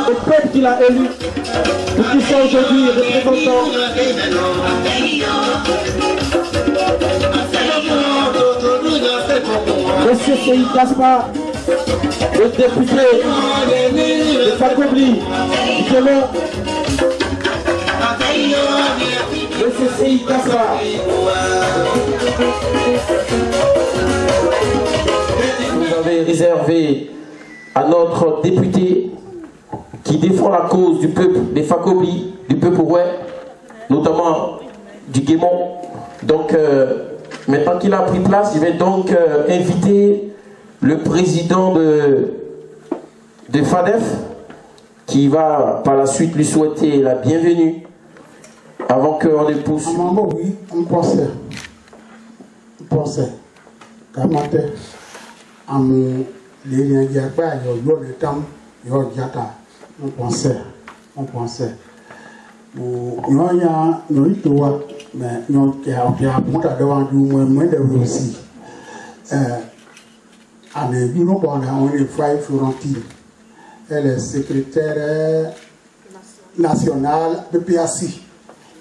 au peuple qu'il a élu pour qu'il soit aujourd'hui représentant Monsieur Seyi Gaspard, le député de Fakobli, Monsieur Seyi Gaspard. Vous avez réservé à notre député qui défend la cause du peuple des Fakobli, du peuple ouest, notamment du Guémon. Donc, maintenant qu'il a pris place, je vais donc inviter le président de FADEF qui va par la suite lui souhaiter la bienvenue avant qu'on ne pousse. Oui, on pensait. On pensait. Elle est secrétaire nationale PPAC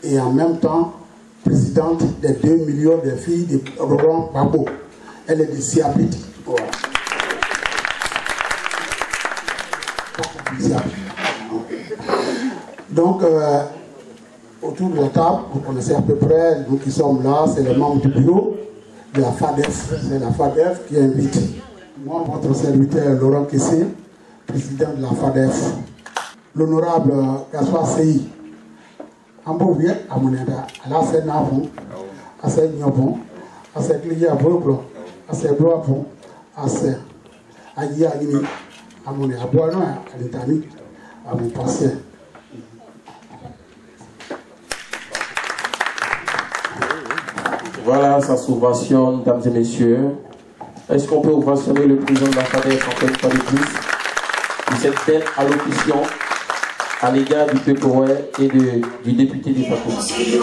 et en même temps présidente des 2 millions de filles de Roland Babo. Elle est de Siapiti. Voilà. Donc, autour de la table, vous connaissez à peu près, nous qui sommes là, c'est les membres du bureau de la FADEF. C'est la FADEF qui invite. Moi, votre serviteur Laurent Kessé, président de la FADEF. L'honorable Gaspard Seyi. Ambovie, à mon état, à la scène avant, à cette nyobon, à cette ligne à Boglo, à cette doigts, à cette aïe à mon état, à Boano, à l'Italie, à mon passé. Voilà sa subvention, mesdames et messieurs. Est-ce qu'on peut ovationner le président de la FADEF encore une fois de plus pour cette belle allocution à l'égard du peuple et du député des Fakobli.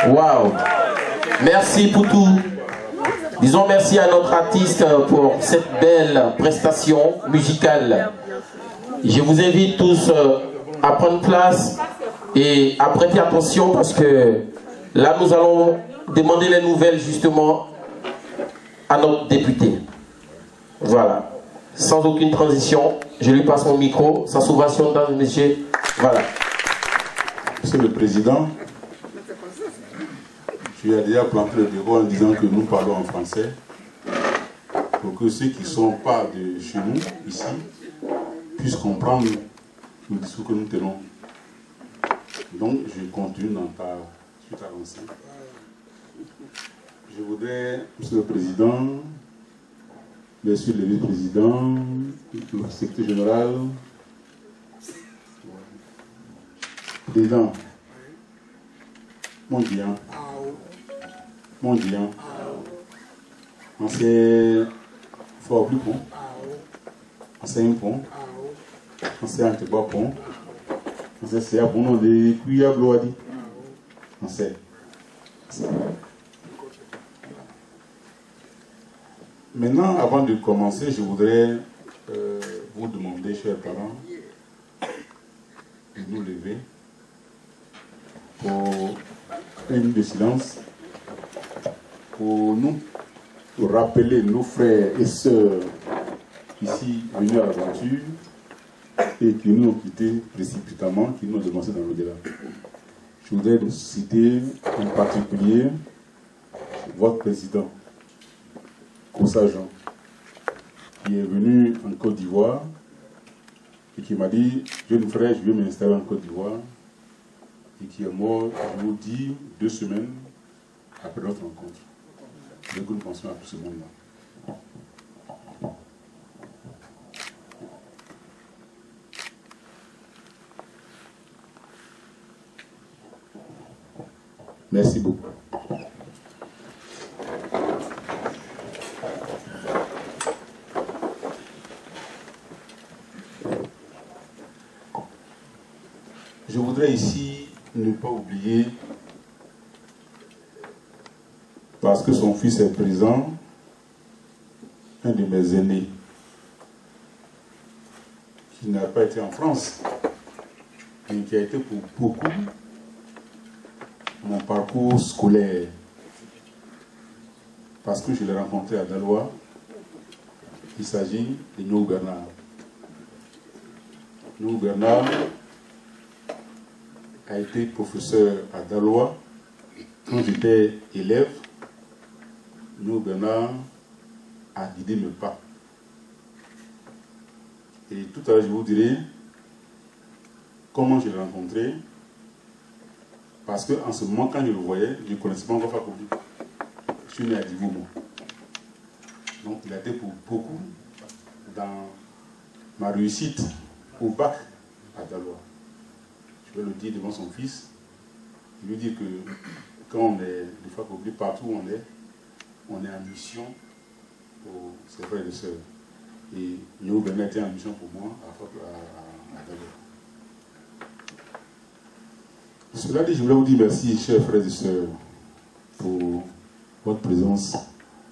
Wow. Merci pour tout. Disons merci à notre artiste pour cette belle prestation musicale. Je vous invite tous à prendre place et à prêter attention parce que là nous allons demander les nouvelles justement à notre député. Voilà. Sans aucune transition, je lui passe mon micro, sa subvention dans le monsieur. Voilà. Monsieur le Président, tu as déjà planté le bureau en disant que nous parlons en français pour que ceux qui ne sont pas de chez nous, ici, puissent comprendre le discours que nous tenons. Donc, je continue dans ta suite avancée. Je voudrais, Monsieur le Président, Monsieur le vice-président, le secrétaire général, Président, mon Dieu, ancien Faut plus pont. C'est un pont. C'est un trois pont. C'est un pont de cuillère bloadi. On sait. Maintenant, avant de commencer, je voudrais vous demander, chers parents, de nous lever pour une minute de silence pour nous rappeler nos frères et sœurs ici venus à l'aventure et qui nous ont quittés précipitamment, qui nous ont devancés dans l'au-delà. Je voudrais vous citer en particulier votre président, Koussa Jean, qui est venu en Côte d'Ivoire et qui m'a dit, jeune frère, je vais m'installer en Côte d'Ivoire, et qui est mort, je vous dis, 2 semaines après notre rencontre. Je veux que nous pensions à tout ce monde-là. Merci beaucoup. Je voudrais ici ne pas oublier, parce que son fils est présent, un de mes aînés, qui n'a pas été en France, mais qui a été pour beaucoup mon parcours scolaire, parce que je l'ai rencontré à Daloa. Il s'agit de Nouhou Bernard. Nouhou Bernard a été professeur à Daloa. Quand j'étais élève, Nouhou Bernard a guidé mes pas. Et tout à l'heure, je vous dirai comment je l'ai rencontré. Parce qu'en ce moment, quand je le voyais, je ne connaissais pas encore Fakoly. Je suis né à Divou, moi. Donc il a été pour beaucoup dans ma réussite au bac à Daloa. Je vais le dire devant son fils. Je lui dis que quand on est de Fakoly, partout où on est en mission pour ses frères et sœurs. Et Nouhou Bernard était en mission pour moi à Daloa. Cela dit, je voulais vous dire merci, chers frères et sœurs, pour votre présence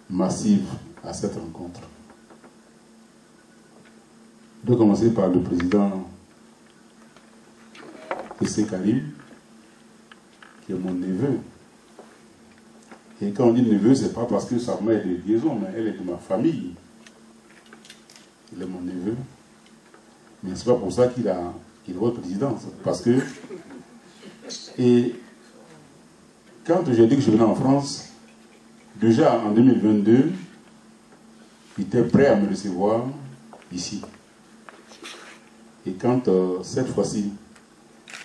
massive à cette rencontre. Je vais commencer par le président Essé Karim, qui est mon neveu. Et quand on dit neveu, ce n'est pas parce que sa mère est de liaison, mais elle est de ma famille. Il est mon neveu. Mais ce n'est pas pour ça qu'il est votre président. Parce que et quand j'ai dit que je venais en France, déjà en 2022, il était prêt à me recevoir ici. Et quand cette fois-ci,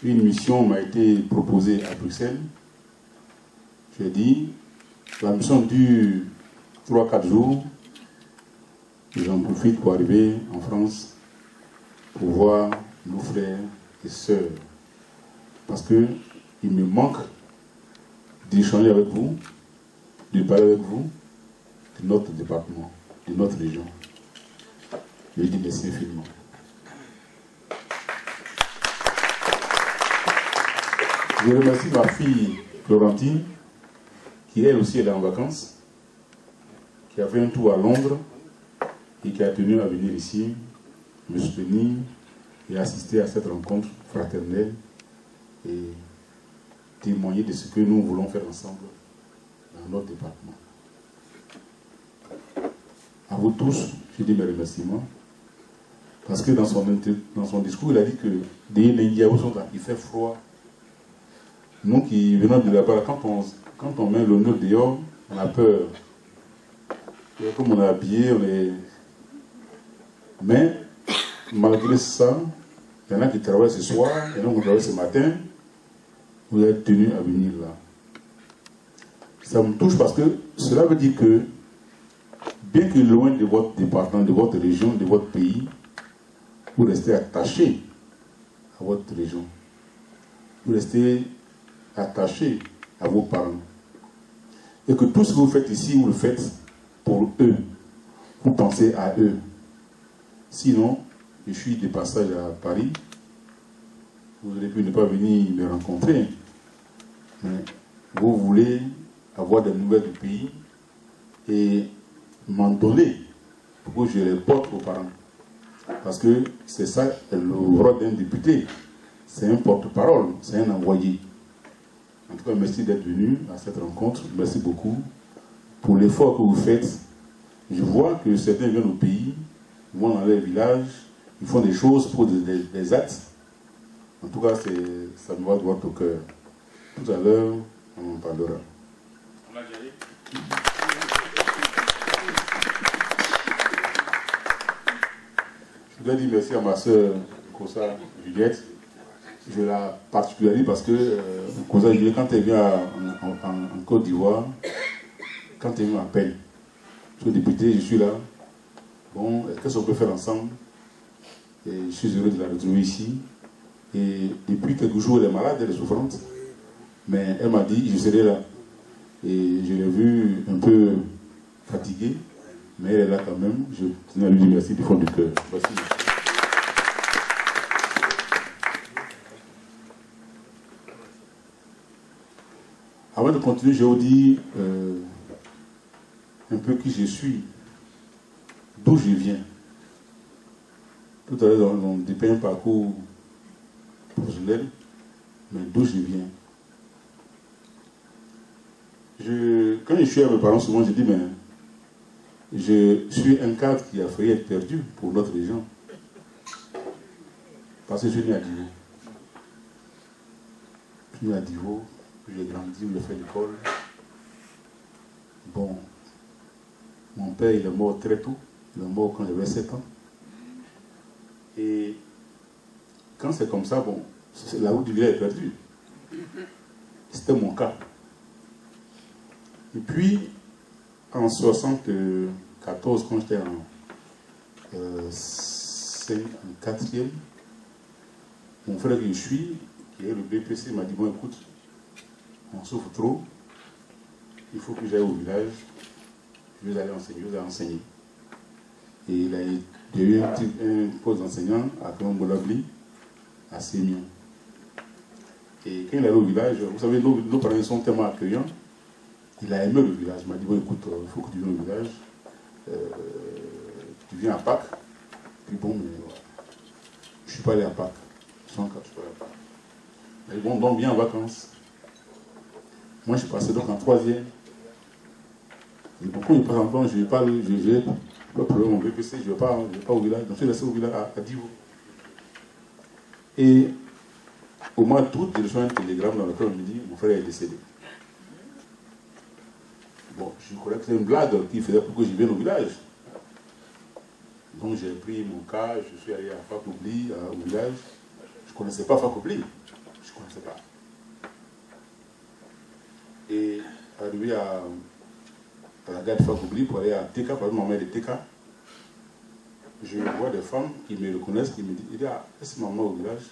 une mission m'a été proposée à Bruxelles, j'ai dit, la mission dure 3-4 jours, et j'en profite pour arriver en France pour voir nos frères et sœurs. Parce que il me manque d'échanger avec vous, de parler avec vous de notre département, de notre région. Je lui dis merci infiniment. Je remercie ma fille Florentine, qui elle aussi est en vacances, qui a fait un tour à Londres et qui a tenu à venir ici, me soutenir et assister à cette rencontre fraternelle et témoigner de ce que nous voulons faire ensemble dans notre département. À vous tous, je dis mes remerciements, parce que dans son discours, il a dit que des Indiaos sont là, il fait froid. Nous qui venons de là-bas, quand on met le nœud dehors, on a peur. Et comme on est habillé, on est... Mais, malgré ça, il y en a qui travaillent ce soir, il y en a qui travaillent ce matin. Vous êtes tenus à venir là. Ça me touche parce que cela veut dire que, bien que loin de votre département, de votre région, de votre pays, vous restez attachés à votre région. Vous restez attachés à vos parents. Et que tout ce que vous faites ici, vous le faites pour eux. vous pensez à eux. Sinon, je suis de passage à Paris, vous aurez pu ne pas venir me rencontrer, mais vous voulez avoir des nouvelles du pays et m'en donner pour que je les porte aux parents. Parce que c'est ça le rôle d'un député. C'est un porte-parole, c'est un envoyé. En tout cas, merci d'être venu à cette rencontre. Merci beaucoup pour l'effort que vous faites. Je vois que certains viennent au pays, vont dans leur village, ils font des choses pour des actes. En tout cas, ça me va droit au cœur. Tout à l'heure, on en parlera. Je voudrais dire merci à ma soeur Kosa Juliette. Je la particularise parce que Kosa Juliette, quand elle vient en Côte d'Ivoire, quand elle m'appelle, je suis député, je suis là. Bon, qu'est-ce qu'on peut faire ensemble? Et je suis heureux de la retrouver ici. Et depuis quelques jours, elle est malade, elle est souffrante. Mais elle m'a dit, je serai là. Et je l'ai vue un peu fatiguée, mais elle est là quand même. Je tenais à lui dire merci du fond du cœur. Merci. Avant de continuer, je vais vous dire un peu qui je suis, d'où je viens. Tout à l'heure, on dépeint un parcours professionnel, mais d'où je viens. Quand je suis à mes parents, souvent je dis, mais je suis un cadre qui a failli être perdu pour notre région. Parce que je suis né à Divo. Je suis né à Divo, j'ai grandi, j'ai fait l'école. Bon, mon père il est mort très tôt, il est mort quand j'avais 7 ans. Et quand c'est comme ça, bon, la route du village est perdue. C'était mon cas. Et puis, en 1974, quand j'étais en 4e, mon frère que je suis, qui est le BPC, m'a dit, bon écoute, on souffre trop, il faut que j'aille au village, je vais aller enseigner, Et il a eu un poste d'enseignant à Colombolabli, à Sémion. Et quand il est allé au village, vous savez, nos parents sont tellement accueillants. Il a aimé le village. Il m'a dit, bon, écoute, il faut que tu viennes au village. Tu viens à Pâques. Puis bon, mais voilà. Je ne suis pas allé à Pâques. Je ne suis pas allé à Pâques. Mais bon, donc viens en vacances. Moi, je suis passé donc en 3e. Et pourquoi je passe en plan, je n'ai pas mon BPC, je ne vais pas au village. Donc je suis resté au village à Divo. Et au mois d'août, j'ai reçu un télégramme dans lequel on me dit, mon frère est décédé. Bon, je croyais que c'était une blague qu'il faisait pour que je vienne au village. Donc j'ai pris mon cas, je suis allé à Fakobli, au village. Je ne connaissais pas Fakobli. Je ne connaissais pas. Et arrivé à la gare de Fakobli pour aller à TK, parce que ma mère est TK, je vois des femmes qui me reconnaissent, qui me disent, il y a est-ce que maman au village?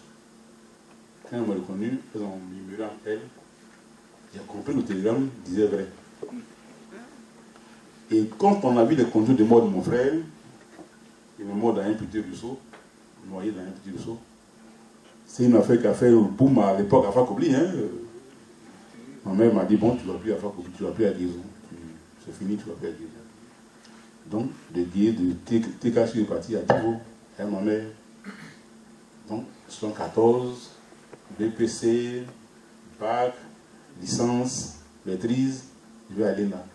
Quand elles m'ont reconnu, elles ont murmuré en elles. J'ai compris le télégramme disait vrai. Et quand on a vu les contours de mort de mon frère, il est mort dans un petit ruisseau, noyé dans un petit ruisseau. C'est une affaire qui a fait boum à l'époque à Fakobli. Hein. Ma mère m'a dit, bon, tu ne vas plus à Fakobli, tu ne vas plus à Guézon. C'est fini, tu ne vas plus à Guézon. Donc, de Guézon, de TK, je suis parti à Divo, à ma mère. Donc, 74, BPC, bac, licence, maîtrise, je vais aller là.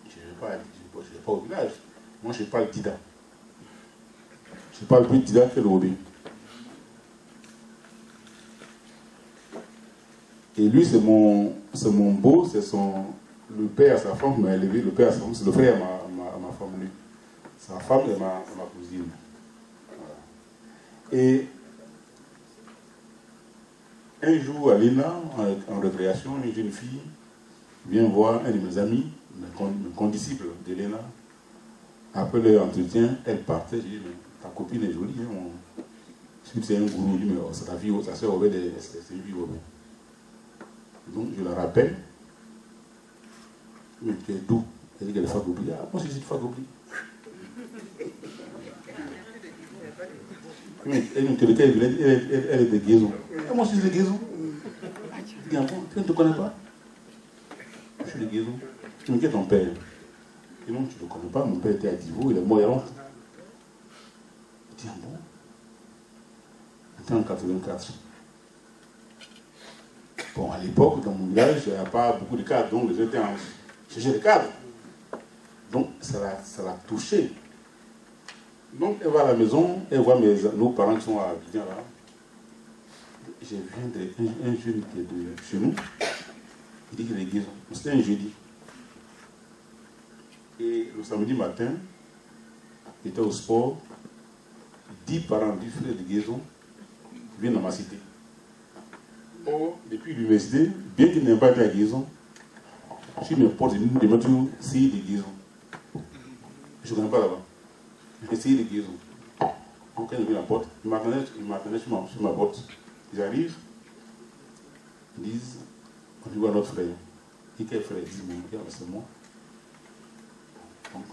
Je ne vais pas au village. Moi, je parle Dida. Je parle plus Dida que le Robin. Et lui, c'est mon beau, c'est le père, sa femme m'a élevé, le père, sa femme, c'est le frère à ma femme, lui. Sa femme et ma cousine. Voilà. Et un jour, à l'ENA, en récréation, une jeune fille vient voir un de mes amis, mon condisciple de l'ENA. Après l'entretien, elle partait. Je dis, mais ta copine est jolie. Hein, c'est un gourou. Je dis, mais c'est ta fille, sa soeur, c'est une fille. Donc je la rappelle. Mais tu es d'où? Elle dit qu'elle est Fagobli. Ah, moi, je suis Fagobli. Mais elle est de Guézon. Ah, moi, je suis de Guézon. Je dis, ah bon, tu ne te connais pas? Je suis de Guézon. Tu me dis, ton père? Et non, tu ne le connais pas, mon père était à Divo, il est mort il y a longtemps. Je dis, ah bon? C'était en 84. Bon, à l'époque, dans mon village, il n'y a pas beaucoup de cadres, donc j'étais en chercher des cadres. Donc, ça l'a touché. Donc, elle va à la maison, elle voit nos parents qui sont à Abidjan là. J'ai vu un jeune qui est de chez nous, il dit qu'il est Guézon. C'était un jeudi. Et le samedi matin, il était au sport, 10 parents, 10 frères de Guézon viennent dans ma cité. Or, depuis l'université, bien qu'il n'ait pas été à Guézon, je suis n'importe où, de mettre essayer de Guézon. Je ne connais pas là-bas. J'ai essayé de Guézon. Donc, quand il ouvre la porte, il m'attendait sur ma porte. Ils arrivent, ils disent, on y voit notre frère. Et quel frère? Ils disent, mon frère, c'est moi. Donc,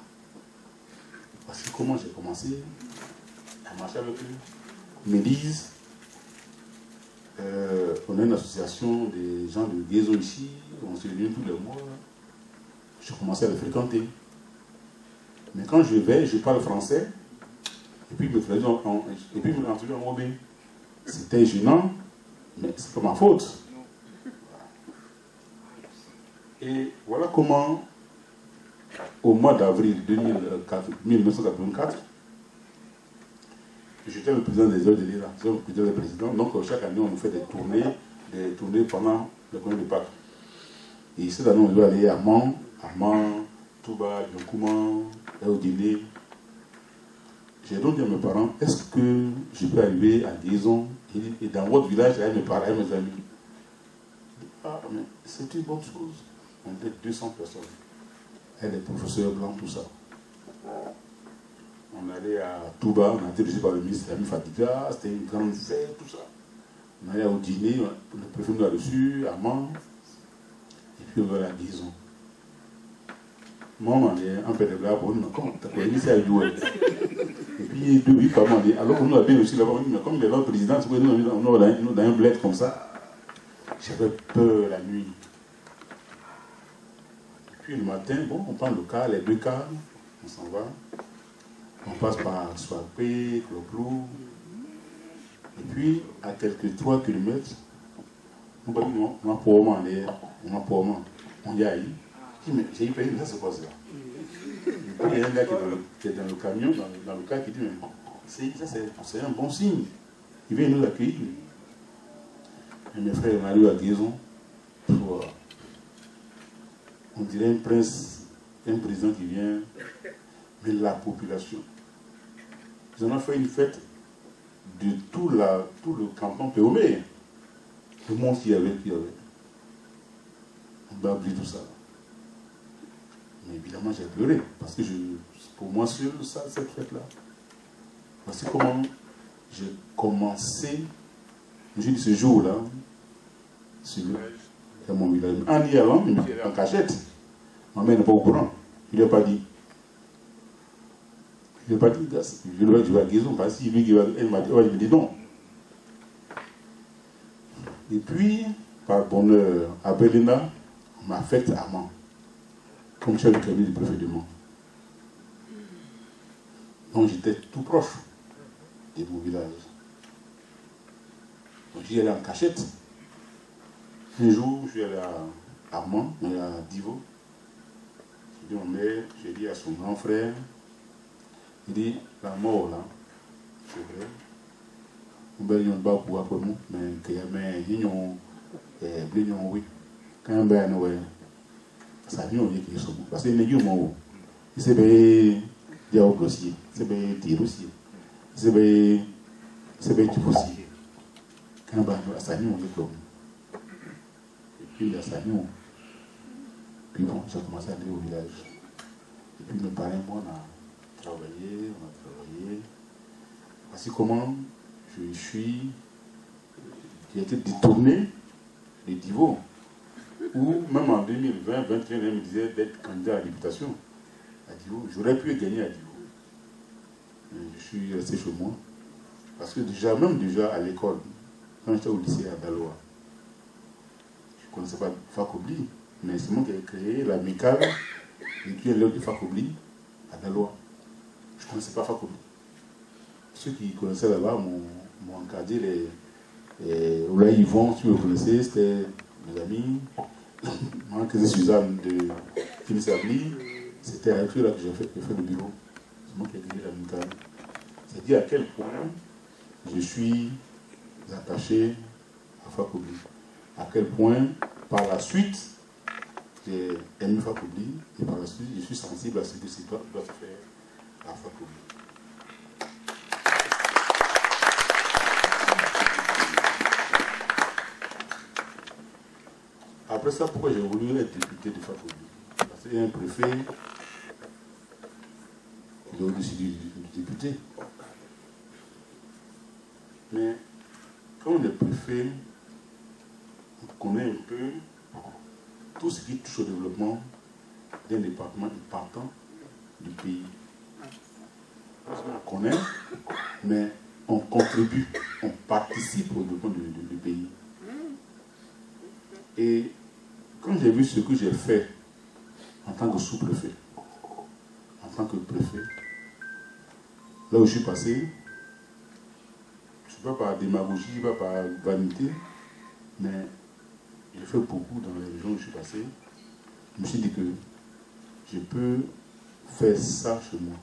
voici comment j'ai commencé à marcher avec eux. Ils me disent, on a une association des gens de Guézon ici, on se réunit tous les mois. Je commençais à les fréquenter. Mais quand je vais, je parle français, et puis il me traduit en robin. C'était gênant, mais c'est pas ma faute. Et voilà comment, au mois d'avril 1984, j'étais le président des heures de l'IRA, j'étais le président des présidents. Donc chaque année, on nous fait des tournées pendant le congé de Pâques. Et cette année, on doit aller à Mans, Touba, Yonkouma, Eodilé. J'ai donc dit à mes parents, est-ce que je peux arriver à Guézon et dans votre village, avec mes parents et mes amis? Ah, mais c'est une bonne chose. On était 200 personnes. Et les professeurs blancs, tout ça. On allait à Touba, on a été reçu par le ministre Ami Fadiga, c'était une grande fête, tout ça. On allait au dîner, le préfet nous a reçus, à Mans, et puis on va à Guézon. Moi, on est un peu de blague, on me compte, t'as connu ça à jouer. Et puis, deux vies par mois, alors on nous a bien reçu là-bas, mais comme il est là, le président, c'est nous dans un bled comme ça, j'avais peur la nuit. Et puis le matin, bon, on prend le car, les deux cars, on s'en va. On passe par Soapé, Cloplo. Et puis, à quelques 3 km, on va dire, on a pour moi, on y a eu. Je dis, mais j'ai eu payé, mais ça se passe là. Et puis, il y a un gars qui est dans le camion, dans le car, qui dit, mais c'est un bon signe. Il vient nous accueillir. Et mes frères, on arrive à Guézon pour, on dirait un prince, un président qui vient, mais la population. Ils en ont fait une fête de tout le canton Péomé. Le monde qui y avait. On va oublier tout ça. Mais évidemment, j'ai pleuré. Parce que pour moi, seul, ça, cette fête-là. Voici comment j'ai commencé, j'ai dit ce jour-là, dans mon village. En y allant, il me dit en cachette. Ma mère n'est pas au courant. Il ne lui a pas dit. Il ne lui a pas dit, je vais à Guézon, parce qu'il me dit non. Et puis, par bonheur, à Belena, on m'a fait à Mans, comme chef de cabinet du préfet de Mans. Donc j'étais tout proche de mon village. Donc j'y allais en cachette. Un jour, je suis allé à Mans, à Divo. J'ai dit à ma mère, j'ai dit à son grand frère, il dit, la mort là, c'est vrai. On va dire pas pour après nous, mais qu'il y a un ignon, oui. Quand on va nous, ça vient au lieu qu'ils sont. Parce que les gens, ils se veulent dire au dossier, ils se veulent dire aussi, ils se veulent du aussi. Quand on va nous, ça vient au lieu comme. Et puis, il y a ça vient. Puis bon, j'ai commencé à aller au village. Et puis, mes parents, moi, on a travaillé. Voici comment j'ai été détourné de Divo, Ou même en 2020, 2021, il me disait d'être candidat à la députation à Divo. J'aurais pu gagner à Divo. Je suis resté chez moi. Parce que même déjà à l'école, quand j'étais au lycée à Daloa, je ne connaissais pas Fakobli, mais c'est moi qui ai créé l'amicale qui est l'heure de Fakobli à Daloa. Je ne connaissais pas Fakobli. Ceux qui connaissaient là-bas m'ont encadré. Là, Yvon, si vous le connaissez, c'était mes amis. Moi, que c'est Suzanne de Kinisabli, c'était avec eux là que j'ai fait le bureau. C'est moi qui ai créé l'amicale. C'est dire à quel point je suis attaché à Fakobli. À quel point, par la suite, j'ai aimé Fakobli et par la suite, je suis sensible à ce que c'est doit se faire à Fakobli. Après ça, pourquoi j'ai voulu être député de Fakobli? Parce qu'il y a un préfet qui est au-dessus du député. Mais quand on est préfet, on connaît un peu tout ce qui touche au développement d'un département important du pays. On connaît, mais on contribue, on participe au développement du pays. Et quand j'ai vu ce que j'ai fait en tant que sous-préfet, en tant que préfet, là où je suis passé, pas par démagogie, pas par vanité, mais j'ai fait beaucoup dans les régions où je suis passé. Je me suis dit que je peux faire ça chez moi.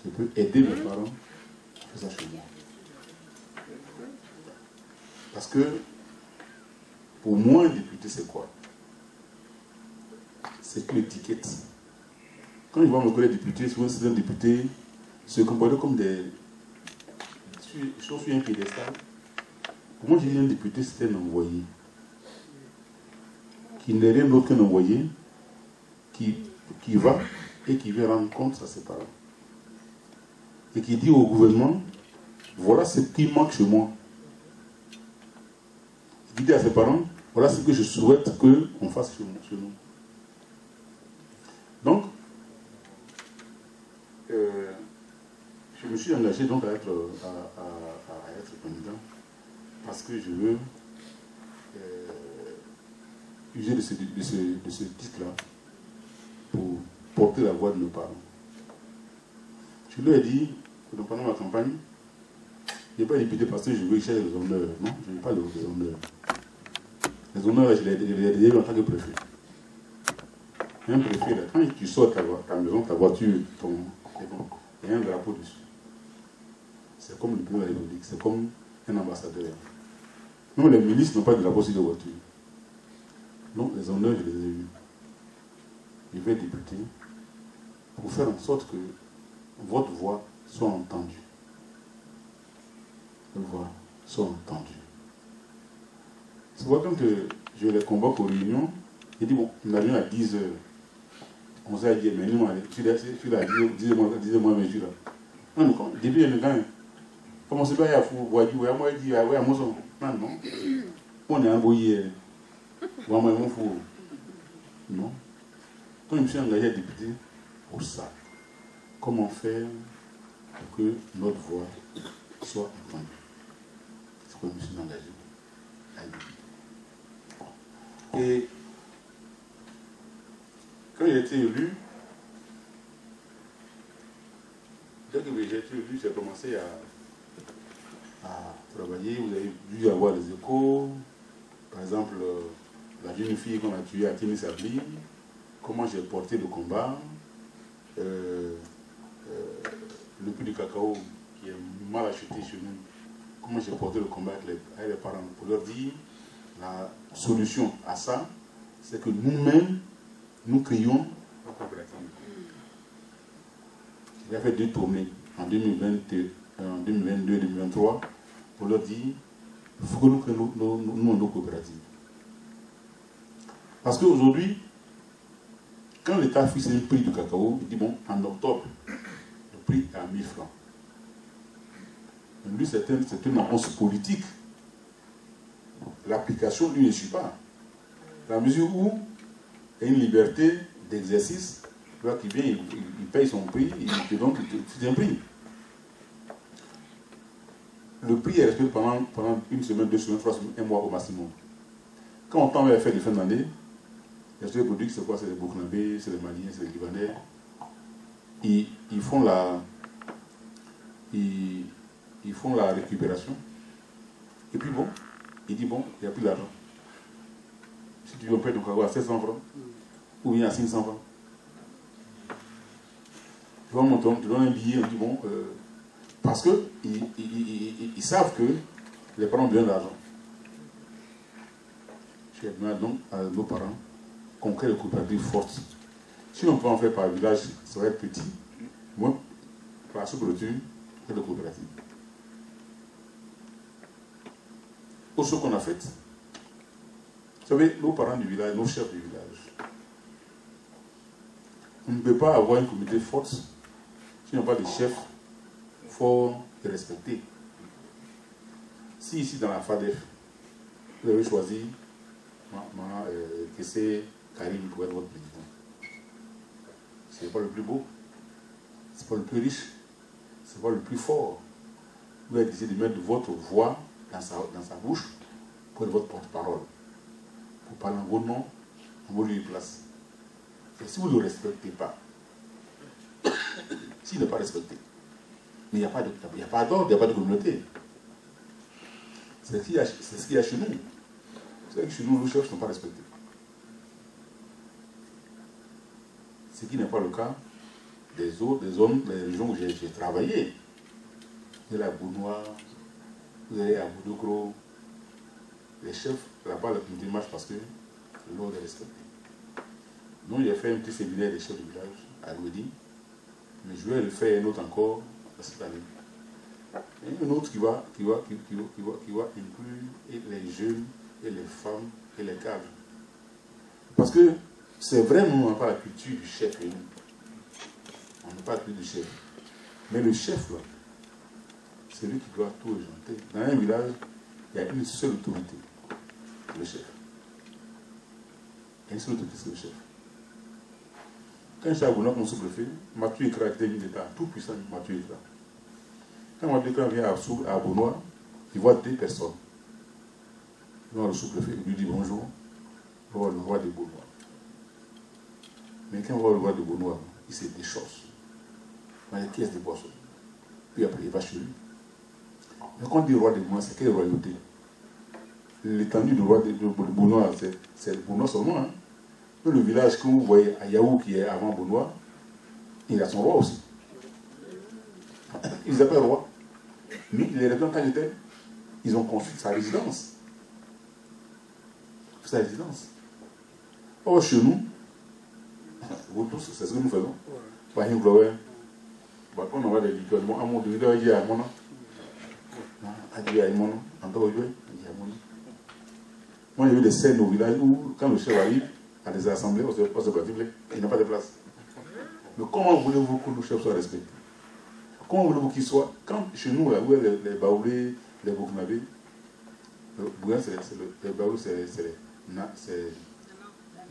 Je peux aider mes parents à faire ça chez moi. Parce que pour moi, un député, c'est quoi? C'est que l'étiquette. Quand je vois mes collègues députés, souvent c'est un député se comporter comme des... Je suis sur un piédestal. Pour moi, j'ai dit un député, c'était un envoyé. Qui n'est rien d'autre qu'un envoyé qui va et qui vient rendre compte à ses parents. Et qui dit au gouvernement, voilà ce qui manque chez moi. Il dit à ses parents, voilà ce que je souhaite qu'on fasse chez nous. Donc, je me suis engagé donc à être candidat parce que je veux user de ce titre-là pour porter la voix de nos parents. Je lui ai dit que pendant ma campagne, je n'ai pas député parce que je veux chercher les honneurs. Non, je n'ai pas les honneurs. Les honneurs, je les ai eu en tant que préfet. Un préfet, là, quand tu sors ta maison, ta voiture, il y a un drapeau dessus. C'est comme le président de la République, c'est comme un ambassadeur. Même les ministres n'ont pas de drapeau sur les voitures. Donc les honneurs, je les ai eus. Je vais députer pour faire en sorte que votre voix soit entendue. Votre voix soit entendue. C'est pourquoi quand je les convoque aux réunions, j'ai dit, bon, on a réunion à 10h. On s'est dit, mais nous, je suis là, disez-moi, mais je suis là. Non, mais depuis le temps, comment c'est pas à fou, moi, je dis, ouais, moi, non. On est envoyé. Moi, mon fou. Non. Donc, je me suis engagé à député pour ça. Comment faire pour que notre voix soit entendue? C'est pourquoi je me suis engagé à député. Et quand j'ai été élu, dès que j'ai été élu, j'ai commencé à travailler. Vous avez dû avoir les échos. Par exemple, la jeune fille qu'on a tuée à Kinisabli, comment j'ai porté le combat, le prix du cacao qui est mal acheté chez nous, comment j'ai porté le combat avec les parents pour leur dire la solution à ça, c'est que nous-mêmes, nous créons la coopérative. J'ai fait 2 tournées en 2022 et 2023 pour leur dire il faut que nous créons nos coopératives. Parce qu'aujourd'hui, quand l'État fixe un prix du cacao, il dit bon, en octobre, le prix est à 1000 francs. Mais lui, c'est une réponse politique. L'application, lui, ne suit pas. Dans la mesure où il y a une liberté d'exercice, qui vient, il paye son prix, et donc c'est un prix. Le prix est respecté pendant une semaine, 2 semaines, 3 semaines, 1 mois au maximum. Quand on tend vers faire les fins d'année, les produits, c'est quoi? C'est les Burkinabés, c'est les Maliens, c'est les Libanais. Ils font la récupération. Et puis bon, il dit bon, il n'y a plus d'argent. Si tu veux payer ton cargo à 700 francs, ou bien à 500 francs, tu vas monter, tu donnes un billet, on dit bon, parce qu'ils savent que les parents ont besoin d'argent. Je demande donc à nos parents qu'on crée des coopératives fortes. Si on peut en faire par village, ça va être petit. Moi, par sous-clôture, c'est des coopératives. Autre chose qu'on a fait, vous savez, nos parents du village, nos chefs du village, on ne peut pas avoir une communauté forte si on n'a pas des chefs forts et respectés. Si ici dans la FADEF, vous avez choisi Kessé Karim pour être votre président, ce n'est pas le plus beau, ce n'est pas le plus riche, ce n'est pas le plus fort. Vous avez décidé de mettre votre voix dans sa bouche pour être votre porte-parole, pour parler en vos noms, en vos lieux de place. Et si vous ne le respectez pas, s'il n'est pas respecté, mais il n'y a pas d'ordre, il n'y a pas de communauté. C'est ce qu'il y a chez nous. C'est vrai que chez nous, nos chefs ne sont pas respectés. Ce qui n'est pas le cas des zones, des régions où j'ai travaillé. Vous allez à Bounois, vous allez à Boudokro. Les chefs, là-bas, la communauté marche parce que l'ordre est respecté. Donc, j'ai fait un petit séminaire des chefs du village à Louedi, mais je vais le faire un autre encore cette année. Et un autre qui va inclure les jeunes et les femmes et les cadres. Parce que c'est vrai, nous n'avons pas la culture du chef. On n'a pas la culture du chef. Mais le chef, là, c'est lui qui doit tout régenter. Dans un village, il y a une seule autorité, le chef. Il y a une seule autorité, c'est le chef. Quand je suis à Bounois, mon sous-préfet, Mathieu Ekra était ministre d'État, tout puissant, Mathieu Ekra. Quand Mathieu Ekra vient à Bounois, il voit 2 personnes. Il voit le sous-préfet, il lui dit bonjour, il voit le roi de Bounois. Mais quand on voit le roi de Bounois, il se déchausse. Dans les caisses de boissons. Puis après, il va chez lui. Mais quand on dit roi de Bounois, c'est quelle royauté? L'étendue du roi de Bounois, c'est le Bounois seulement. Hein? Le village que vous voyez à Yaou, qui est avant Bounois, il a son roi aussi. Ils appellent roi. Lui, les représentants étaient, ils ont construit sa résidence. Sa résidence. Or, chez nous, vous tous, c'est ce que nous faisons. Par exemple, on envoie des liqueurs. À mon dieu, il y a un mono. Il y a un mono. Moi, j'ai vu des scènes au village où, quand le chef arrive à des assemblées, on se pratique, il n'a pas de place. Mais comment voulez-vous que nos chefs soient respectés? Comment voulez-vous qu'ils soient? Quand chez nous, là, où les Baoulés, les Burkinabés, les Baoulés, c'est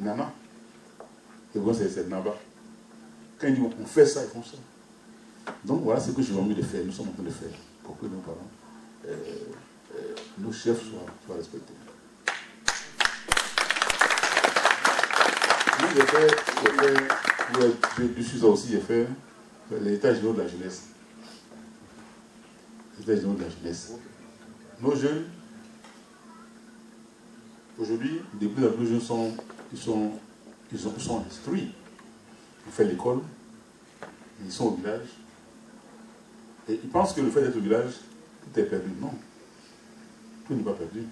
Nana. Les Burkinabés, c'est Naba. Quand ils disent on fait ça, ils font ça. Donc voilà ce que j'ai envie de faire, nous sommes en train de faire, pour que nos parents, nos chefs soient respectés. Je suis aussi, j'ai fait l'état général de la jeunesse. L'état général de la jeunesse. Nos jeunes, aujourd'hui, de plus en plus jeunes sont instruits. Ils font l'école, ils sont au village. Et ils pensent que le fait d'être au village, tout est perdu. Non, tout n'est pas perdu.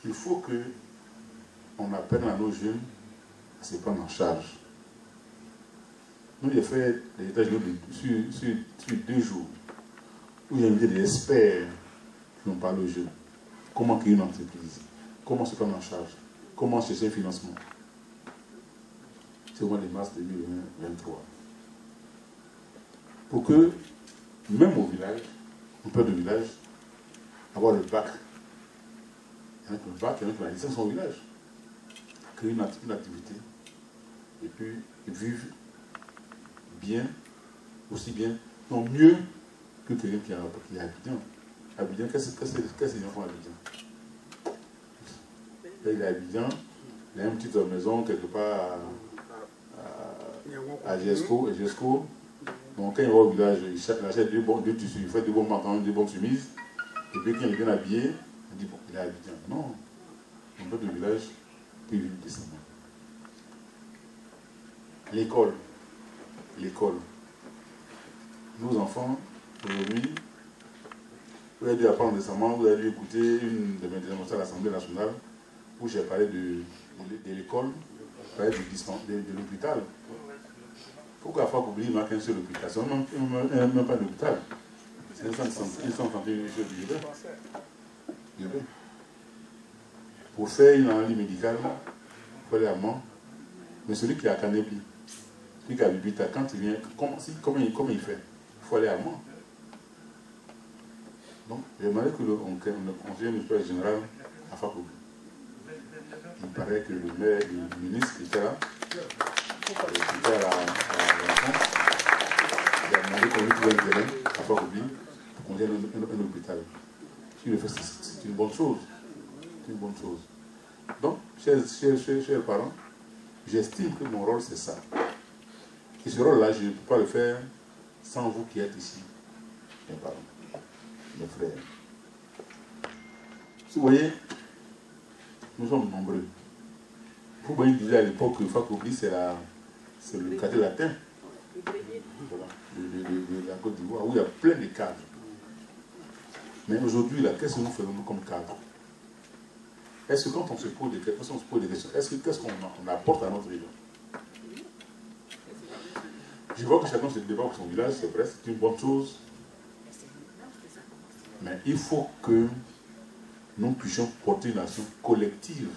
Il faut que on apprenne à nos jeunes à se prendre en charge. Nous, j'ai fait des états généraux sur 2 jours où j'ai invité des experts qui ont parlé aux jeunes. Comment créer une entreprise, comment se prendre en charge, comment chercher un financement. C'est au mois de mars 2023. Pour que, même au village, on peut de village, avoir le bac, il y en a qui ne peuvent pas, il y en a qui vont laisser son village. Créer une activité. Et puis, ils vivent bien, aussi bien, non mieux que quelqu'un qui est à Abidjan. Abidjan, qu'est-ce que les gens font à Abidjan? Là, il est à Abidjan, il a une petite maison quelque part à Gesco. Donc quand il va au village, il achète deux tissus, il fait des bons pantalons, des bonnes chemises. Et puis quand il est bien habillé, il dit bon, il est à Abidjan. Non, on peut de village qui vit décemment. L'école. Nos enfants, aujourd'hui, vous avez dû apprendre récemment, vous avez dû écouter une de mes démonstrations à l'Assemblée nationale où j'ai parlé de l'école, j'ai parlé de l'hôpital. Pourquoi faut oublier qu'il n'y a qu'un seul hôpital? C'est même pas un hôpital. C'est un centre de santé du Bénin. Pour faire une analyse médicale, il faut aller à Mans. Mais celui qui est à Canebli, celui qui est à Bibita, quand il vient, comment il fait? Il faut aller à Mans. Donc, j'ai demandé que le conseiller municipal général à Fakoubi. Il paraît que le maire du ministre qui était là, qui était à la France, il a demandé qu'on lui trouve un terrain à Fakoubi pour qu'on ait un hôpital. S'il le fait, c'est une bonne chose. C'est une bonne chose. Donc, chers parents, j'estime que mon rôle c'est ça. Et ce rôle-là, je ne peux pas le faire sans vous qui êtes ici, mes parents, mes frères. Vous voyez, nous sommes nombreux. Vous voyez, disait à l'époque que Fakoubi, c'est le quartier latin voilà, de la Côte d'Ivoire, où il y a plein de cadres. Mais aujourd'hui, qu'est-ce que nous faisons comme cadres? Est-ce que quand on se pose des questions, qu'est-ce qu'on apporte à notre région? Je vois que chacun se débat pour son village, c'est vrai, c'est une bonne chose. Mais il faut que nous puissions porter une action collective.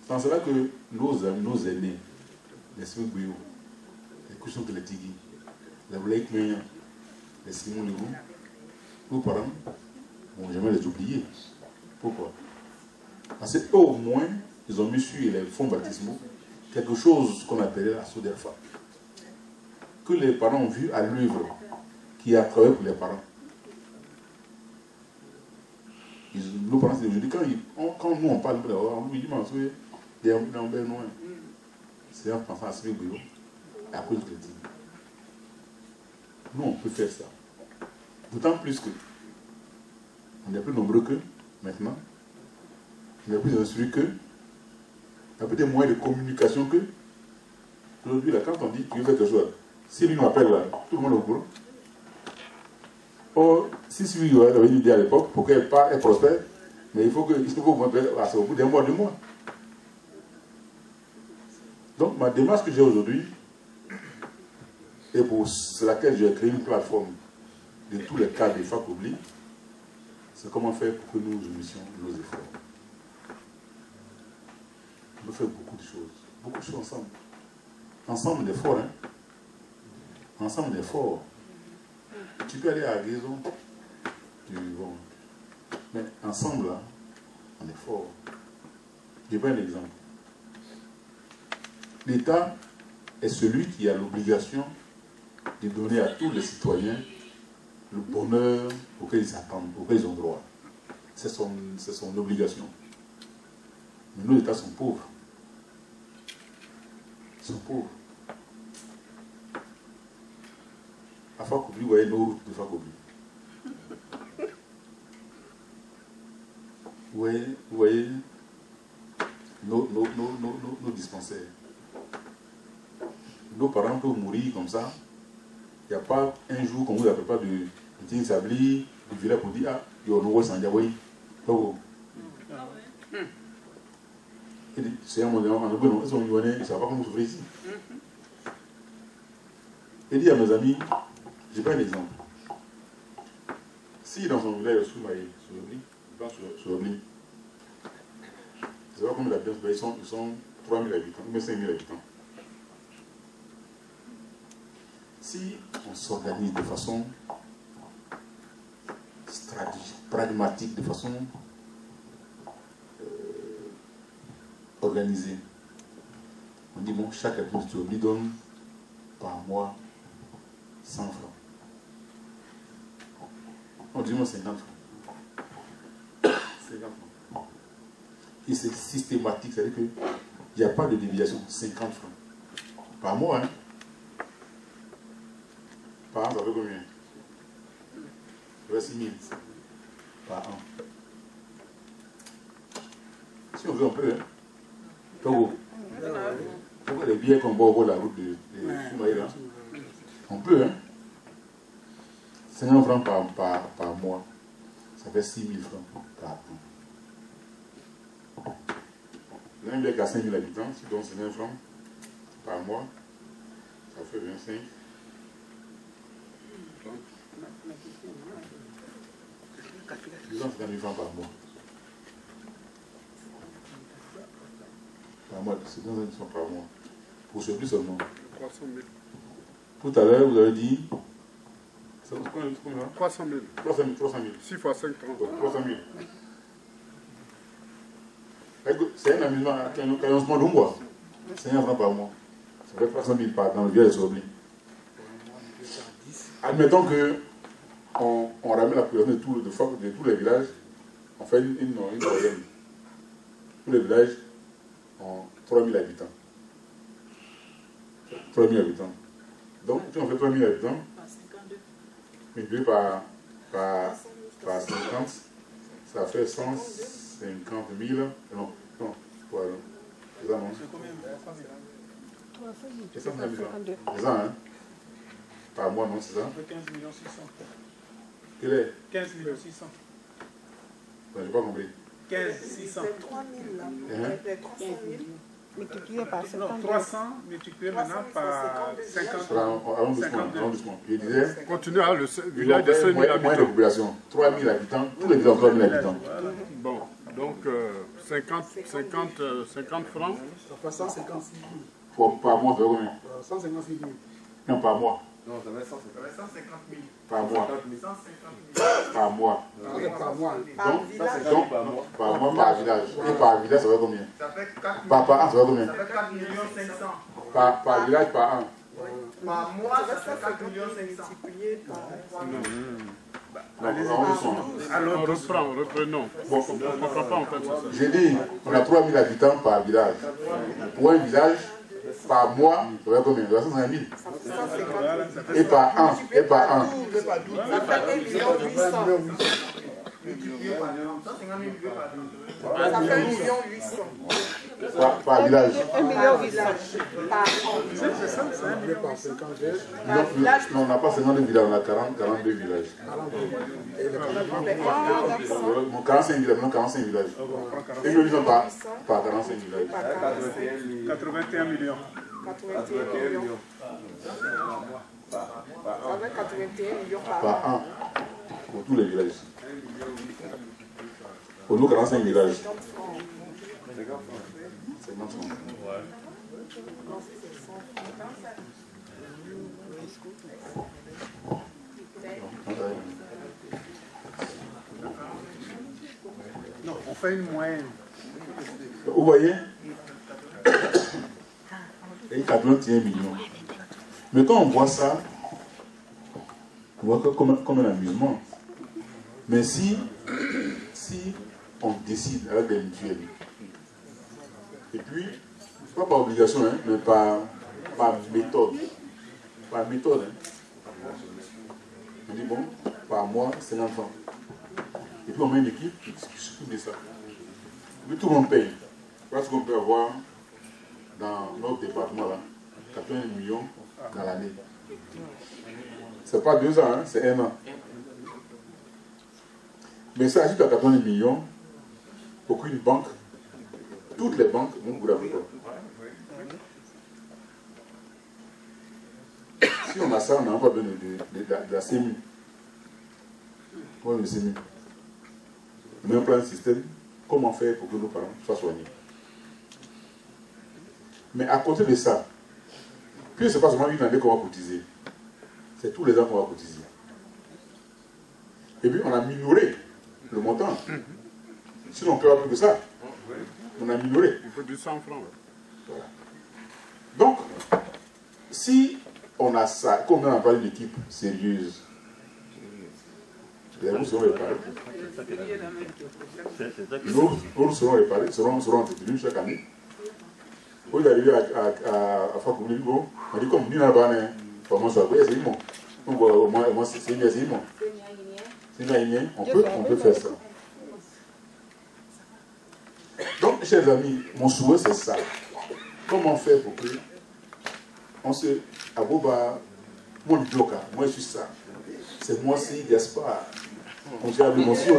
C'est en cela que nos aînés, les Smigouyo, les Kouchon Teletigi, les Blake Meyan, les Simon Leroux, nos parents ne vont jamais les oublier. Pourquoi? Parce qu'eux au moins, ils ont mis sur les fonds baptismaux quelque chose qu'on appelait la Soderfa, que les parents ont vu à l'œuvre, qui a travaillé pour les parents. Nos parents, c'est aujourd'hui, quand nous on parle de on lui dit, c'est en pensant à ce que à cause de Dieu. Nous, on peut faire ça. D'autant plus que on est plus nombreux qu'eux, maintenant. On est plus instruits qu'eux. Il y a peut-être moins de communication qu'eux. Aujourd'hui, là, quand on dit tu veux faire quelque chose, si lui m'appelle là, tout le monde est au courant. Or, si celui avait une idée à l'époque, pour qu'elle prospère, mais il faut vous montrer, c'est au bout d'un mois, 2 mois. Donc, ma démarche que j'ai aujourd'hui, et pour laquelle j'ai créé une plateforme de tous les cas de Fakoubi, c'est comment faire pour que nous unissions nos efforts. On peut faire beaucoup de choses ensemble. Ensemble, on est fort, hein. Ensemble, on est fort. Tu peux aller à la guérison, mais ensemble, là, on est fort. Je vais un exemple. L'État est celui qui a l'obligation de donner à tous les citoyens le bonheur auquel ils s'attendent, auquel ils ont droit. C'est son obligation. Mais nos États sont pauvres. Ils sont pauvres. À Fakoubi, vous voyez nos routes de Fakoubi. Vous voyez nos dispensaires. Nos parents peuvent mourir comme ça. Il n'y a pas un jour qu'on vous appelle pas de Ting Sabli, du village pour dire, ah, il y a un nouveau Sandiaboui. C'est un moment, ils ne savent pas comment souffrir ici. Et dit à mes amis, j'ai pas un exemple. Si dans son village, sur Obli, je pense sur Obli, je ne sais pas combien d'habitants, ils sont 3 000 habitants, ou 5 000 habitants. Si on s'organise de façon stratégique, pragmatique, de façon organisé. On dit, bon, chaque administrateur lui donne par mois 100 francs. On dit, moi, 50 francs. 50 francs. Et c'est systématique, c'est-à-dire qu'il n'y a pas de déviation. 50 francs. Par mois, hein. Par an, ça fait combien? Ça fait 6 000 par an. Si on veut, on peut, hein. Togo. Pourquoi les billets qu'on boit au bord de la route de Soumaïra? On peut, hein. 50 francs par mois. Ça fait 6 000 francs par an. L'un billet qui a 5 000 habitants, si donc 50 francs par mois, ça fait 25. 250 000 francs par mois. Par mois, c'est 250 000 francs par mois. Pour celui seulement. 300 000. Tout à l'heure, vous avez dit. C'est combien? 300 000. 300 000. 6 fois 5, 30. 300 000. C'est un amusement, un lancement de mois. 50 francs par mois. Ça fait 300 000 dans le village de Sobli. Admettons que on ramène la population de tous les villages, on fait une moyenne. Tous les villages ont 3 000 habitants. 3 000 habitants. Donc, si on fait 3 000 habitants, multiplié par 50, ça fait 150 000. Non, voilà. C'est ça, non? C'est ça, c'est ça, hein? Par mois, non, c'est ça? 15 600. Quel est? 15 600. Je n'ai pas compris. 15 600. C'est 3 000 là. Les 300 000 multiplié par 50. Non, 300 multiplié maintenant par 50. Allons doucement. Je disais. Continue à le village de 5 000 Moyenne de habitants. population. 3 000 habitants. Tous les villages ont 3 000 habitants. Bon, donc 50 francs. Ça fait 156 000. Par mois, ça fait combien? 156 000. Non, par mois. Non, ça va 150 000. Par mois. 150 000. Par mois. Par mois. Donc, par mois, par village. Et par village, ça fait combien? Ça fait 4 Par an, ça fait combien? Ça fait 4 500. Par village, par an. Par mois, ça fait 4 500. Multiplié par 3 000. Alors, reprenons. Bon, On ne comprend pas en fait ça. j'ai dit, on a 3 000 habitants par village. Pour un village, par mois, ça fait combien? 150 000. Et par an. Et par an. Ça fait 1 800 000. Multiplié par 150 000 par 12. Ça fait 1 800 000. Par village. 1 million village par an. C'est ça, c'est un million. Par 52. Non, on n'a pas 52 villages, on a 42 villages. Mon 45 villages, non 45 villages. Et nous disons par 45 villages. 81 millions. 81 millions. Ça fait 81 millions par Par an. an. Pour tous les villages. Pour nous, 45 villages. 50 francs. Non, on fait une moyenne. Vous voyez? Et 81 millions. Mais quand on voit ça, on voit que comme un amusement. Mais si on décide avec des mutuelles, et puis, pas par obligation, hein, mais par méthode. Par méthode. Hein. On dit, bon, par mois, c'est l'enfant. Et puis on met une équipe qui s'occupe de ça. Et puis tout le monde paye. Parce qu'on peut avoir dans notre département là, 80 millions dans l'année. C'est pas 2 ans, hein, c'est 1 an. Mais ça ajoute à 80 millions, aucune banque, toutes les banques vont vous l'avouer. Si on a ça, on n'a pas besoin de la CEMU. Comment le CEMU? On met en place un système, comment faire pour que nos parents soient soignés. Mais à côté de ça, puis ce n'est pas seulement une année qu'on va cotiser, c'est tous les ans qu'on va cotiser. Et puis on a minoré le montant. Sinon on ne peut pas plus que ça. On a minoré. Il faut du 100 francs. Voilà. Donc, si on a ça, comme on n'a pas une équipe sérieuse, vous seront réparés. Nous serons réparés, seront entretenus chaque année. Quand il est arrivé à Fakouli, on dit comme nous n'avons pas formation, c'est bon. Moi, c'est bien, c'est bon. C'est bien, on peut faire ça. Donc, chers amis, mon souhait c'est ça. Comment faire pour que on se aboba mon bloca, moi je suis ça. C'est moi aussi Gaspard. On dit à l'émotion,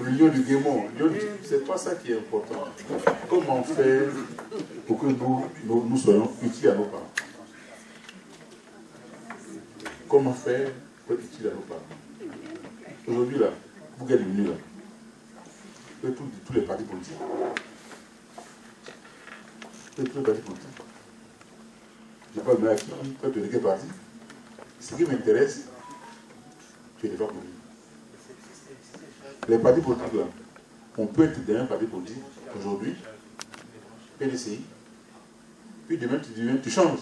l'union du Guémon. C'est pas ça qui est important. Comment faire pour que nous soyons utiles à nos parents? Comment faire pour être utile à nos parents? Aujourd'hui là, vous êtes venus là. Tous les partis politiques. Tous les partis politiques. Je ne sais pas à qui, toi tu es de quel parti. Ce qui m'intéresse, tu es des femmes politiques. Les partis politiques là, on peut être dans un parti politique aujourd'hui, PDCI, puis demain tu changes.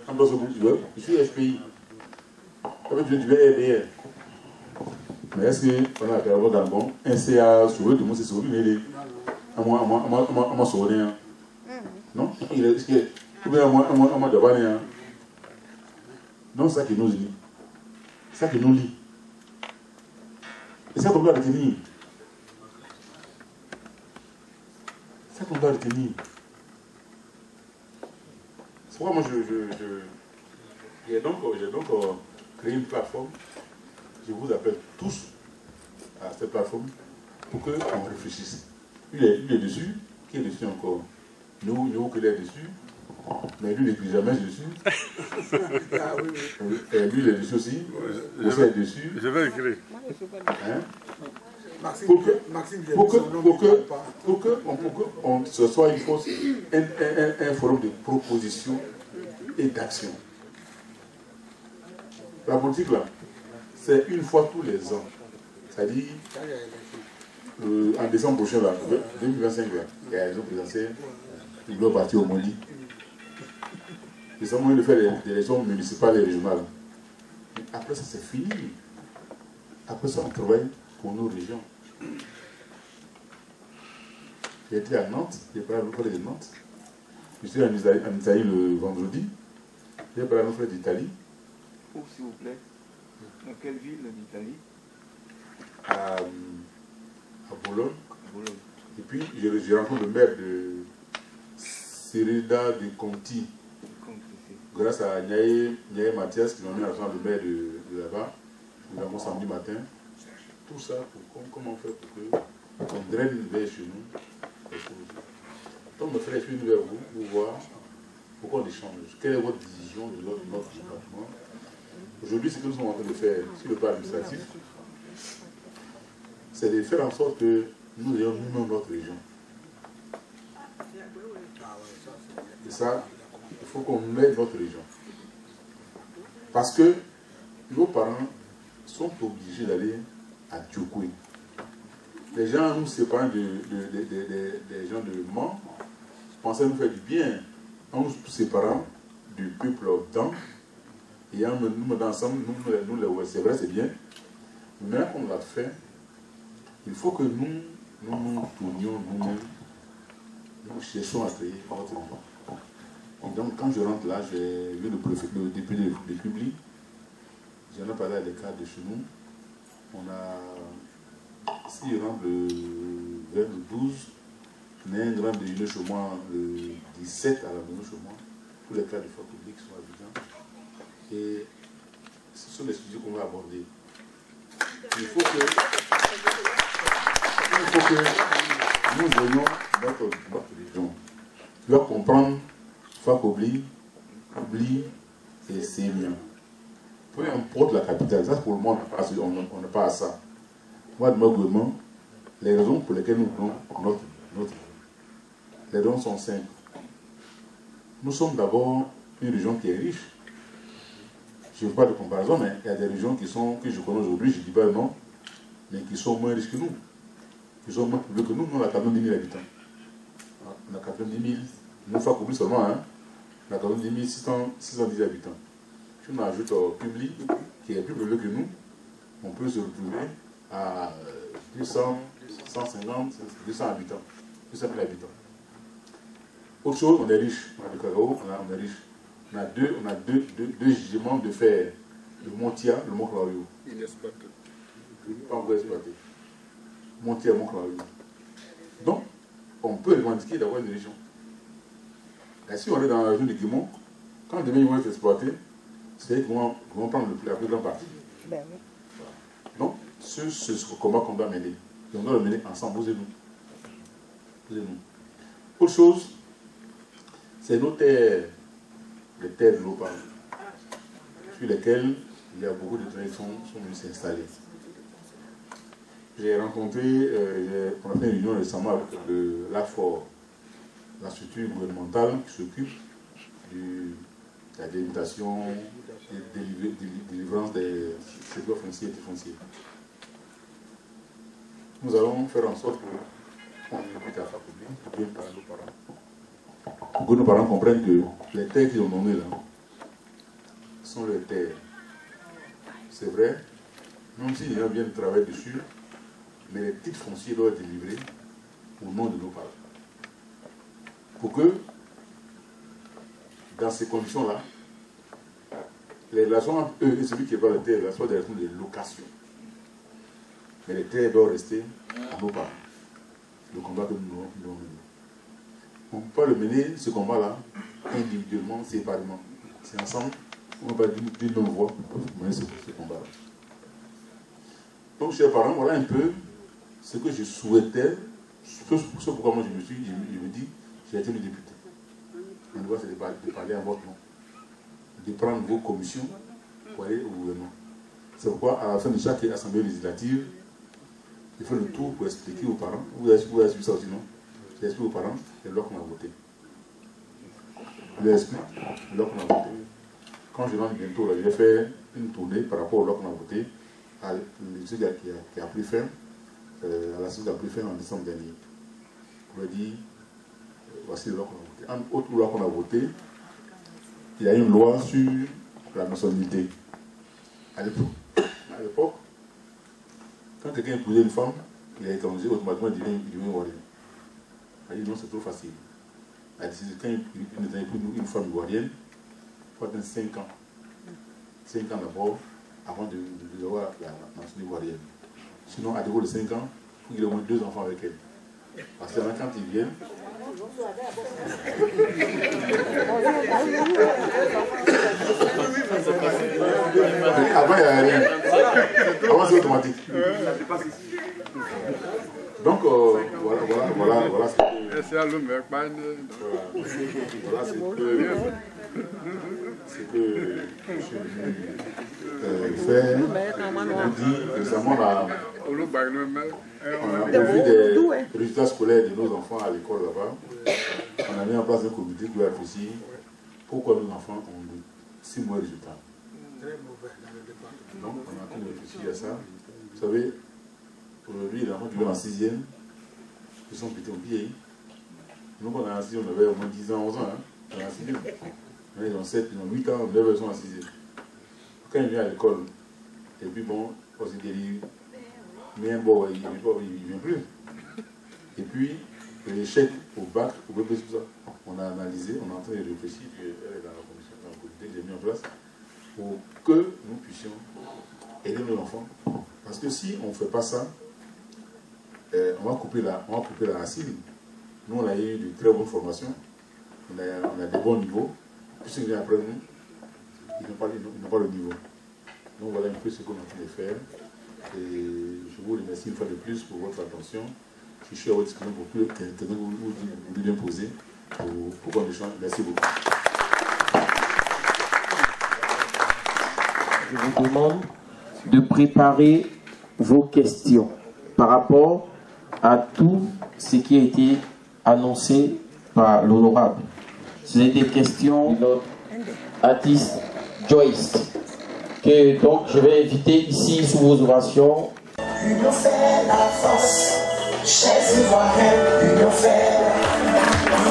En dans ce groupe, je suis SPI. Après tu deviens RDR. Mais est-ce qu'on a fait avoir dans le bon un CA sauvé, tout le monde s'est sauvé, mais il est à moi sauvé. Non? Il est. Ou bien à moi d'abord. Non, c'est ça qui nous lie. C'est ça qui nous lie. Et ça qu'on doit retenir. C'est ça qu'on doit retenir. C'est pourquoi moi j'ai donc créé une plateforme. Je vous appelle tous à cette plateforme pour qu'on réfléchisse. Lui est dessus. Qui est dessus encore? Nous qui est dessus. Mais lui, il n'écrit jamais dessus. Et lui, il est dessus aussi. Vous êtes dessus. Je vais écrire. Pour que ce soit un forum de proposition et d'action. La politique, là, c'est une fois tous les ans. C'est-à-dire, en décembre prochain, là, 2025, là, il y a les élections présidentielles, il doit partir au Mali. Ils ont moyen de faire des élections municipales et régionales. Mais après ça, c'est fini. Après ça, on travaille pour nos régions. J'ai été à Nantes, j'ai parlé à nos frères de Nantes. Je suis en Italie le vendredi. J'ai parlé à nos frères d'Italie. Où, s'il vous plaît? Dans quelle ville d'Italie? À Bologne. Et puis, j'ai rencontré le maire de Cereda de Conti. Grâce à Niaye Mathias qui m'a mis à faire le maire de là-bas. Nous avons samedi matin. Tout ça, comment faire pour qu'on draine vers chez nous. Donc, me faire je suis venu vers vous pour voir pourquoi on échange. Quelle est votre vision de notre département? Aujourd'hui, ce que nous sommes en train de faire sur le plan administratif, c'est de faire en sorte que nous ayons nous-mêmes notre région. Et ça, il faut qu'on mette notre région. Parce que nos parents sont obligés d'aller à Djokoué. Les gens nous séparent des gens de Mans, pensaient nous faire du bien en nous séparant du peuple blanc. Et en nous mettant ensemble, nous c'est vrai, c'est bien. Mais maintenant qu'on l'a fait, il faut que nous tournions nous-mêmes, nous cherchons à créer notre région. Et donc, quand je rentre là, j'ai vu le député de Publi. J'en ai parlé à des cadres de chez nous. On a, si je rentre vers le 12, on a un grand déjeuner chez moi le 17 à la maison chez moi. Tous les cadres de foi publique sont habitants. Et ce sont des sujets qu'on va aborder. Il faut que nous ayons notre région. Tu dois comprendre Fakobli, Oubli et Sémien. Peu importe la capitale, ça pour le moment on n'a pas à ça. Moi, de mon gouvernement, les raisons pour lesquelles nous prenons notre les raisons sont simples. Nous sommes d'abord une région qui est riche. Je ne veux pas de comparaison, mais il y a des régions que je connais aujourd'hui, je ne dis pas le nom, mais qui sont moins riches que nous, qui sont moins peuplées que nous. Nous, on a 40 000 habitants. on a 90 000, une fois compris seulement, hein, on a 90 610 habitants. Si on ajoute Publi, qui est plus peuplé que nous, on peut se retrouver à 200, 150, 200 habitants, 200 000 habitants. Autre chose, on est riche. On a du cacao, on est riche. On a deux gisements de fer. Le Montia, le Mont-Clario. Inexploité. Pas encore exploité. Montia, Mont-Clario. Donc, on peut revendiquer d'avoir une région. Et si on est dans la région de Guimont, quand demain ils vont être exploités, c'est qu'ils vont prendre la plus grande partie. Ben oui. Voilà. Donc, c'est ce combat qu'on doit mener. Et on doit le mener ensemble, vous et nous. Autre chose, c'est nos terres, les terres de l'OPA, sur lesquelles il y a beaucoup de traditions qui sont venues s'installer. J'ai rencontré, on a fait une réunion récemment avec l'AFOR, la structure gouvernementale qui s'occupe de la délimitation et délivrance des secteurs fonciers et fonciers. Nous allons faire en sorte qu'on invite à la publique pour bien parler aux parents. Pour que nos parents comprennent que les terres qu'ils ont nommées là sont les terres. C'est vrai, même si les gens viennent travailler dessus, mais les titres fonciers doivent être délivrés au nom de nos parents. Pour que, dans ces conditions-là, les relations entre eux et celui qui va les terres soient des relations de location. Mais les terres doivent rester à nos parents. Le combat que nous devons mener. On ne peut pas le mener, ce combat-là, individuellement, séparément. C'est ensemble, on ne peut pas d'une même voix pour mener ce combat-là. Donc, chers parents, voilà un peu ce que je souhaitais, ce pourquoi moi je me dis, j'ai été le député. Mon devoir, c'est de parler à votre nom, de prendre vos commissions pour aller au gouvernement. C'est pourquoi, à la fin de chaque assemblée législative, je fais le tour pour expliquer aux parents. Vous avez suivi ça aussi, non? J'explique aux parents les lois qu'on a votées. Je leur explique les lois qu'on a votées. Quand je rentre bientôt, là, je vais faire une tournée par rapport aux lois qu'on a votées à l'étude qui a pris fin, à la suite qui a pris fin en décembre dernier. On va dire, voici les lois qu'on a votées. Entre autres lois qu'on a votées, il y a une loi sur la nationalité. À l'époque, quand quelqu'un épousait une femme, il a étranger, automatiquement il devient ivoirien. Il a dit non, c'est trop facile. Quand il épouse une femme ivoirienne, il faut attendre 5 ans. 5 ans d'abord, avant de avoir la nationalité ivoirienne. Sinon, à défaut de 5 ans, il faut qu'il ait au moins 2 enfants avec elle. Parce que quand ils viennent, avant, il n'y a rien. Avant, c'est automatique. Donc, voilà ce que ce que je suis venu faire. Je dis récemment, au vu des résultats scolaires de nos enfants à l'école là-bas, on a mis en place un comité qui va réfléchir pourquoi nos enfants ont de si mauvais résultats. Donc, on a en train de réfléchir à ça. Vous savez, aujourd'hui, les enfants qui vont en 6e, ils sont plutôt vieillis. Nous, quand on est en 6e, on avait au moins 10 ans, 11 ans. Hein, on est en 6e. Ils ont 7, ils ont 8 ans, 9 ans, ils sont en 6e. Quand ils viennent à l'école, et puis bon, on se dit, mais bon, il ne vient plus. Et puis, l'échec au bac, au BPC, tout ça, on a analysé, on est en train de réfléchir, elle est dans la commission, dans le comité que j'ai mis en place, pour que nous puissions aider nos enfants. Parce que si on ne fait pas ça, on va couper la racine. Nous, on a eu de très bonnes formations, on a des bons niveaux. Puis ceux qui viennent après nous, ils n'ont pas le niveau. Donc voilà un peu ce qu'on est en train de faire. Et je vous remercie une fois de plus pour votre attention. Je suis à votre disposition pour que quelqu'un vous bien poser pour qu'on échange. Merci beaucoup. Je vous demande de préparer vos questions par rapport à tout ce qui a été annoncé par l'honorable. C'est des questions de notre artiste Joyce, que donc je vais inviter ici sous vos ovations. Union fait la force, chers Ivoiriens, union fait la force.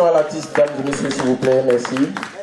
À l'artiste, dames et messieurs, s'il vous plaît, merci.